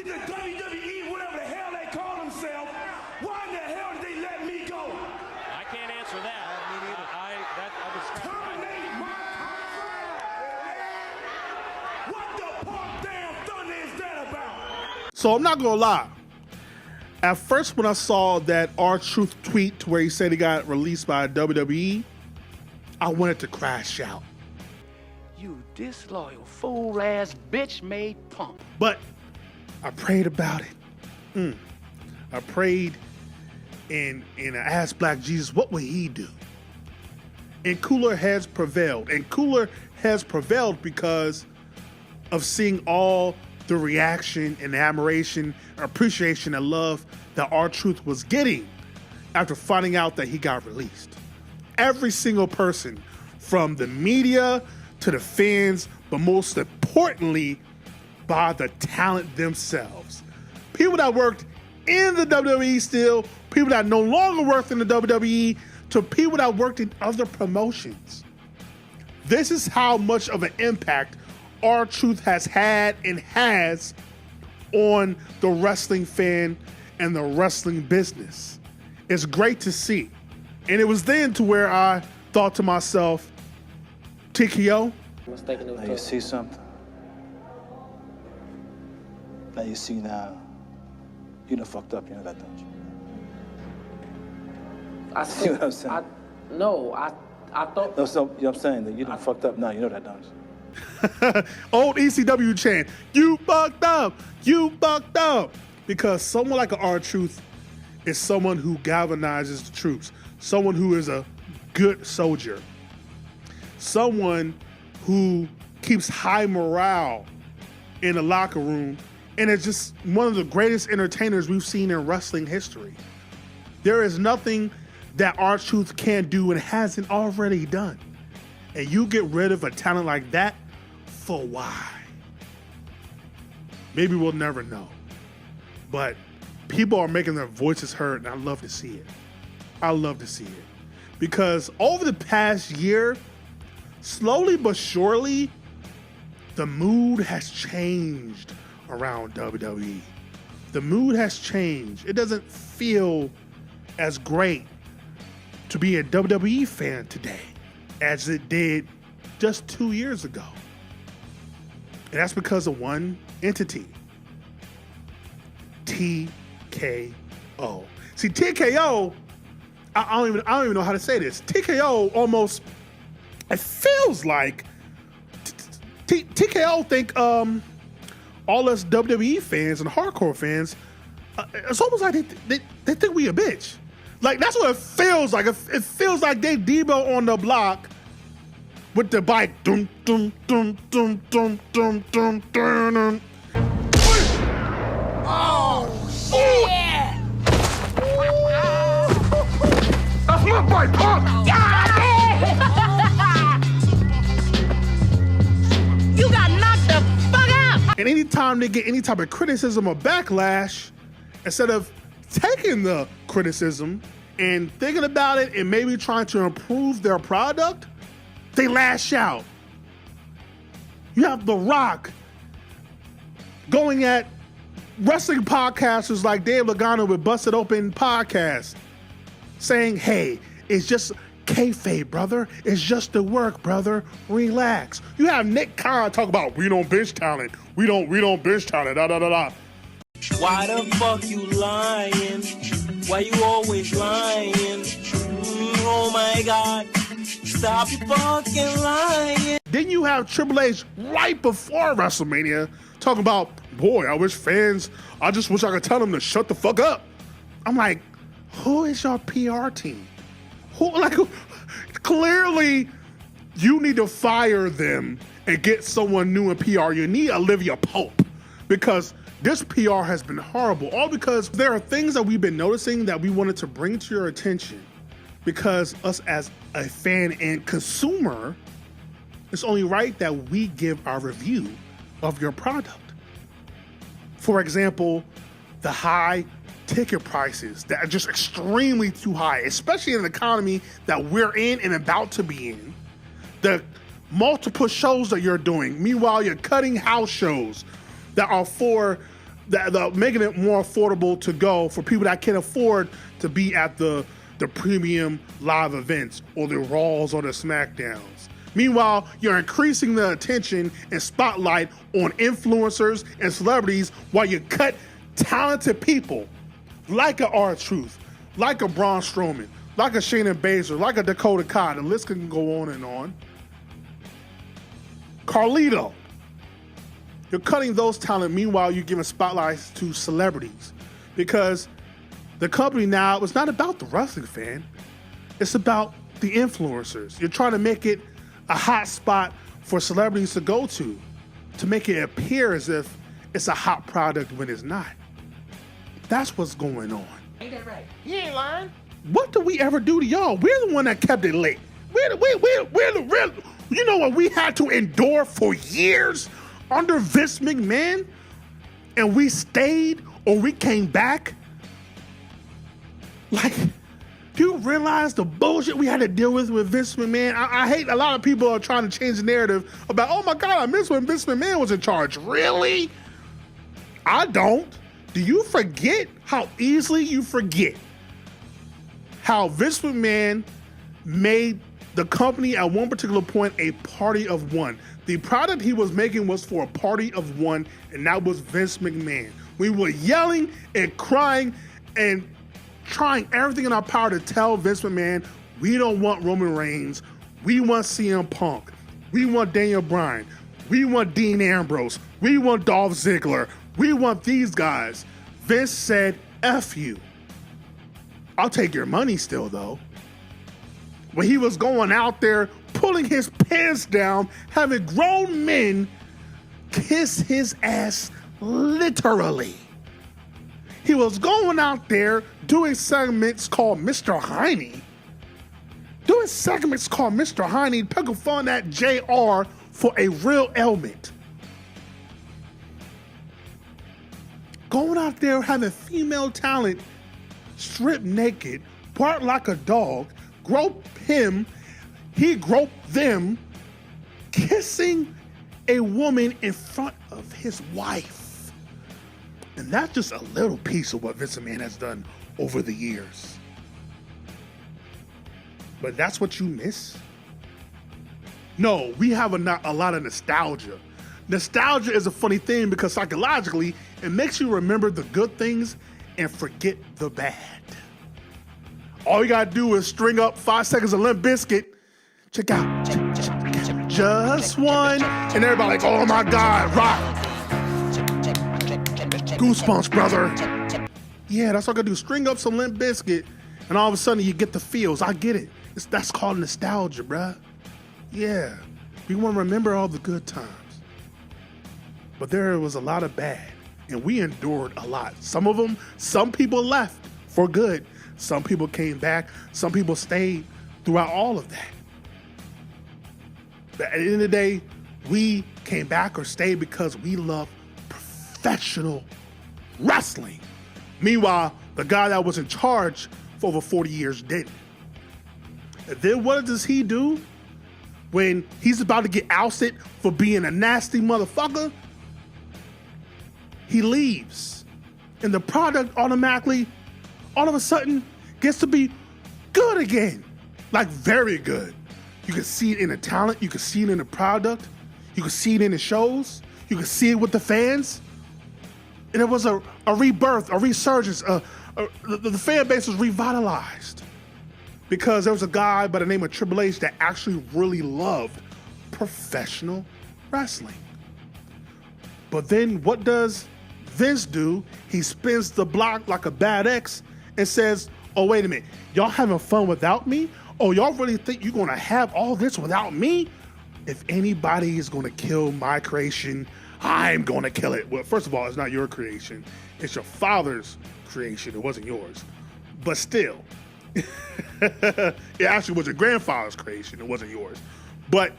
the WWE, whatever the hell they call themselves, why in the hell did they let me go? I can't answer that. Me neither. I was Terminate my contract. What the punk damn thunder is that about? So I'm not gonna lie. At first, when I saw that R-Truth tweet where he said he got released by WWE, I wanted to crash out. You disloyal, fool-ass, bitch-made punk. But I prayed about it. I prayed and I asked Black Jesus, what would he do? And cooler heads prevailed. And cooler heads prevailed because of seeing all the reaction and admiration, appreciation and love that R-Truth was getting after finding out that he got released. Every single person, from the media to the fans, but most importantly, by the talent themselves. People that worked in the WWE still, people that no longer worked in the WWE, to people that worked in other promotions. This is how much of an impact R-Truth has had and has on the wrestling fan and the wrestling business. It's great to see. And it was then to where I thought to myself, TKO, Now you see something. Now you see now. You done fucked up, you know that, don't you? I See what I'm saying? I thought. No, so, you know what I'm saying? That you done fucked up now, you know that, don't you? old ECW chant, you fucked up, you fucked up. Because someone like an R-Truth is someone who galvanizes the troops, someone who is a good soldier, someone who keeps high morale in the locker room, and is just one of the greatest entertainers we've seen in wrestling history. There is nothing that R-Truth can't do and hasn't already done. And you get rid of a talent like that, for why? Maybe we'll never know. But people are making their voices heard, and I love to see it. I love to see it. Because over the past year, slowly but surely, the mood has changed around WWE. The mood has changed. It doesn't feel as great to be a WWE fan today as it did just 2 years ago. And that's because of one entity, TKO. See, TKO, I don't even know how to say this. TKO almost, it feels like TKO think all us WWE fans and hardcore fans, it's almost like they think we a bitch. Like, that's what it feels like. It feels like they Debo on the block with the bike. Dum, dum, dum, dum, dum, dum, dum, dum, dum. Oh, shit! That's my bike, punk! You got knocked the fuck out! And anytime they get any type of criticism or backlash, instead of taking the criticism and thinking about it and maybe trying to improve their product, they lash out. You have The Rock going at wrestling podcasters like Dave Lagana with Busted Open Podcast, saying, hey, it's just kayfabe, brother. It's just the work, brother. Relax. You have Nick Khan talk about, we don't bench talent. We don't bench talent, da da da da. Why the fuck you lying? Why you always lying? Oh my God. Stop fucking lying. Then you have Triple H right before WrestleMania talking about, boy, I just wish I could tell them to shut the fuck up. I'm like, who is your PR team? Clearly, you need to fire them and get someone new in PR. You need Olivia Pope, because this PR has been horrible. All because there are things that we've been noticing that we wanted to bring to your attention, because us as a fan and consumer, it's only right that we give our review of your product. For example, the high ticket prices that are just extremely too high, especially in the economy that we're in and about to be in. The multiple shows that you're doing. Meanwhile, you're cutting house shows that are for making it more affordable to go for people that can afford to be at the premium live events or the Raws or the SmackDowns. Meanwhile, you're increasing the attention and spotlight on influencers and celebrities while you cut talented people like a R-Truth, like a Braun Strowman, like a Shayna Baszler, like a Dakota Kai. The list can go on and on. Carlito. You're cutting those talent. Meanwhile, you're giving spotlights to celebrities because the company now is not about the wrestling fan. It's about the influencers. You're trying to make it a hot spot for celebrities to go to make it appear as if it's a hot product when it's not. That's what's going on. Ain't that right? You ain't lying. What did we ever do to y'all? We're the one that kept it late. We're the real. You know what we had to endure for years under Vince McMahon, and we stayed or we came back? Like, do you realize the bullshit we had to deal with Vince McMahon? I hate a lot of people are trying to change the narrative about, oh my God, I miss when Vince McMahon was in charge. Really? I don't. Do you forget how easily you forget how Vince McMahon made the company at one particular point a party of one? The product he was making was for a party of one, and that was Vince McMahon. We were yelling and crying and trying everything in our power to tell Vince McMahon, we don't want Roman Reigns, we want CM Punk, we want Daniel Bryan, we want Dean Ambrose, we want Dolph Ziggler, we want these guys. Vince said, F you. I'll take your money still though. When he was going out there, pulling his pants down, having grown men kiss his ass literally. He was going out there doing segments called Mr. Heine. Poking fun at JR for a real ailment. Going out there having female talent strip naked, bark like a dog, grope him, he groped them, kissing a woman in front of his wife. And that's just a little piece of what Vince McMahon has done over the years. But that's what you miss? No, we have a lot of nostalgia. Nostalgia is a funny thing because psychologically, it makes you remember the good things and forget the bad. All you gotta do is string up 5 seconds of Limp Bizkit. Check out, just one. And everybody like, oh my God, rock. Goosebumps, brother. Yeah, that's all I gotta do. String up some Limp Bizkit, and all of a sudden you get the feels. I get it. That's called nostalgia, bruh. Yeah, we want to remember all the good times. But there was a lot of bad, and we endured a lot. Some people left for good. Some people came back. Some people stayed throughout all of that. But at the end of the day, we came back or stayed because we love professional wrestling. Meanwhile, the guy that was in charge for over 40 years didn't. And then what does he do when he's about to get ousted for being a nasty motherfucker? He leaves. And the product automatically, all of a sudden, gets to be good again. Like very good. You can see it in the talent. You can see it in the product. You can see it in the shows. You can see it with the fans. And it was a rebirth, a resurgence. The fan base was revitalized because there was a guy by the name of Triple H that actually really loved professional wrestling. But then what does Vince do? He spins the block like a bad ex and says, oh, wait a minute. Y'all having fun without me? Oh, y'all really think you're going to have all this without me? If anybody is going to kill my creation, I'm going to kill it. Well, first of all, it's not your creation. It's your father's creation. It wasn't yours. But still, it actually was your grandfather's creation. It wasn't yours. But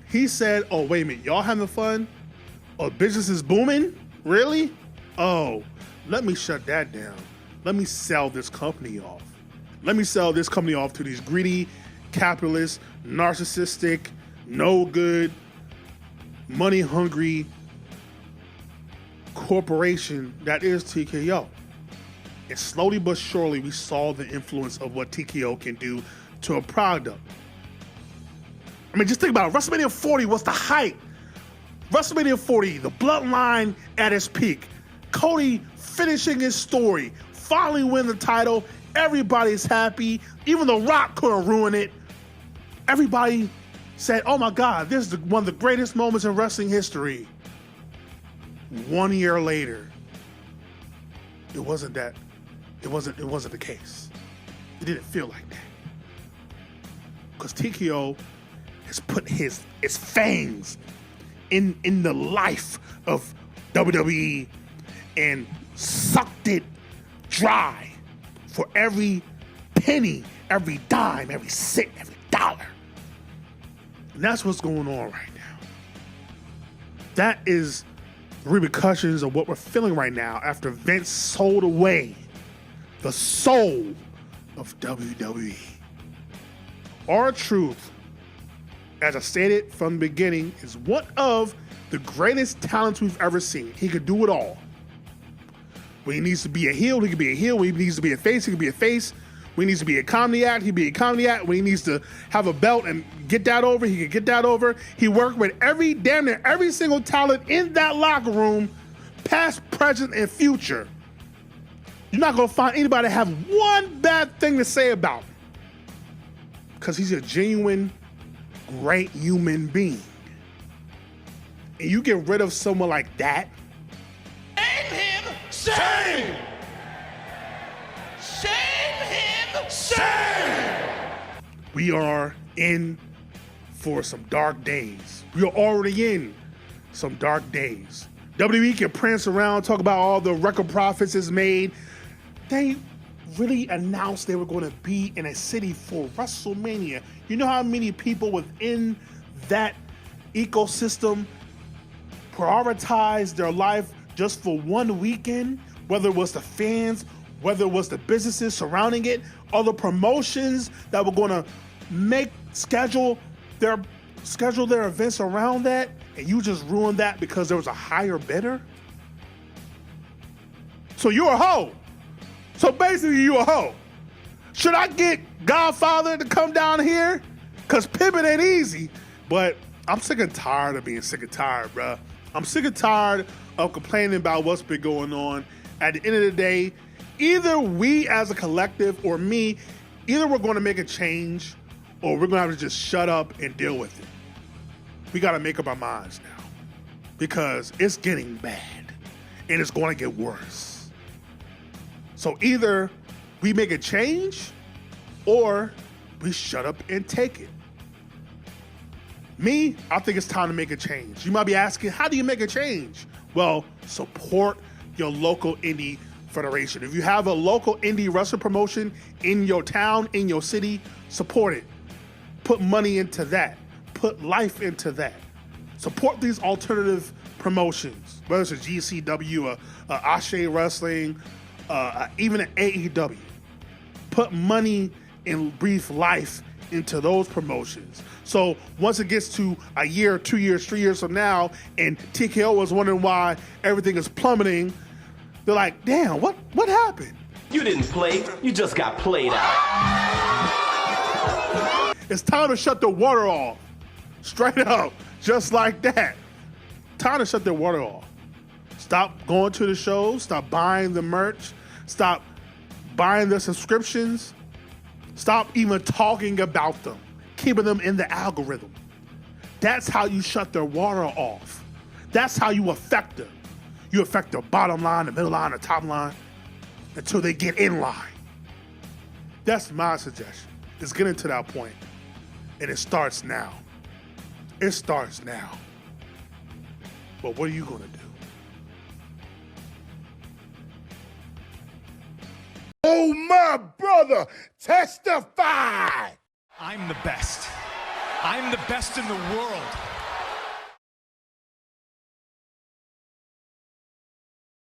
he said, oh, wait a minute. Y'all having fun? Oh, business is booming? Really? Oh, let me shut that down. Let me sell this company off. Let me sell this company off to these greedy, capitalist, narcissistic, no good, money-hungry corporation that is TKO. And slowly but surely, we saw the influence of what TKO can do to a product. I mean, just think about it. WrestleMania 40 was the height. WrestleMania 40, the bloodline at its peak. Cody finishing his story, finally win the title. Everybody's happy. Even The Rock couldn't ruin it. Everybody said, oh my God, this is one of the greatest moments in wrestling history. 1 year later, it wasn't the case. It didn't feel like that. Because TKO has put his fangs in the life of WWE and sucked it dry for every penny, every dime, every cent, every dollar. And that's what's going on right now. That is the repercussions of what we're feeling right now after Vince sold away the soul of WWE. R-Truth, as I stated from the beginning, is one of the greatest talents we've ever seen. He could do it all. When he needs to be a heel, he can be a heel. When he needs to be a face, he can be a face. When he needs to be a comedy act, he can be a comedy act. When he needs to have a belt and get that over, he can get that over. He worked with damn near every single talent in that locker room, past, present, and future. You're not going to find anybody have one bad thing to say about him. Because he's a genuine, great human being. And you get rid of someone like that. Shame him! Shame! Shame him! Shame! We are in for some dark days. We are already in some dark days. WWE can prance around, talk about all the record profits it's made. They really announced they were going to be in a city for WrestleMania. You know how many people within that ecosystem prioritized their life just for one weekend? Whether it was the fans, whether it was the businesses surrounding it, other promotions that were going to schedule their events around that, and you just ruined that because there was a higher bidder? So you're a hoe. So basically, you a hoe. Should I get Godfather to come down here? Because pimping ain't easy. But I'm sick and tired of being sick and tired, bruh. I'm sick and tired of complaining about what's been going on. At the end of the day, either we as a collective or me, either we're going to make a change or we're going to have to just shut up and deal with it. We got to make up our minds now because it's getting bad and it's going to get worse. So either we make a change or we shut up and take it. Me, I think it's time to make a change. You might be asking, how do you make a change? Well, support your local indie federation. If you have a local indie wrestling promotion in your town, in your city, support it. Put money into that. Put life into that. Support these alternative promotions, whether it's a GCW, Ashe Wrestling, even an AEW. Put money and breathe life into those promotions. So once it gets to a year, 2 years, 3 years from now, and TKO was wondering why everything is plummeting, they're like, damn, what happened? You didn't play, you just got played out. It's time to shut the water off. Straight up, just like that. Time to shut the water off. Stop going to the shows, stop buying the merch, stop buying the subscriptions, stop even talking about them, keeping them in the algorithm. That's how you shut their water off. That's how you affect them. You affect the bottom line, the middle line, the top line, until they get in line. That's my suggestion. It's getting to that point, and it starts now. It starts now. But what are you gonna do? Oh, my brother, testify! I'm the best. I'm the best in the world.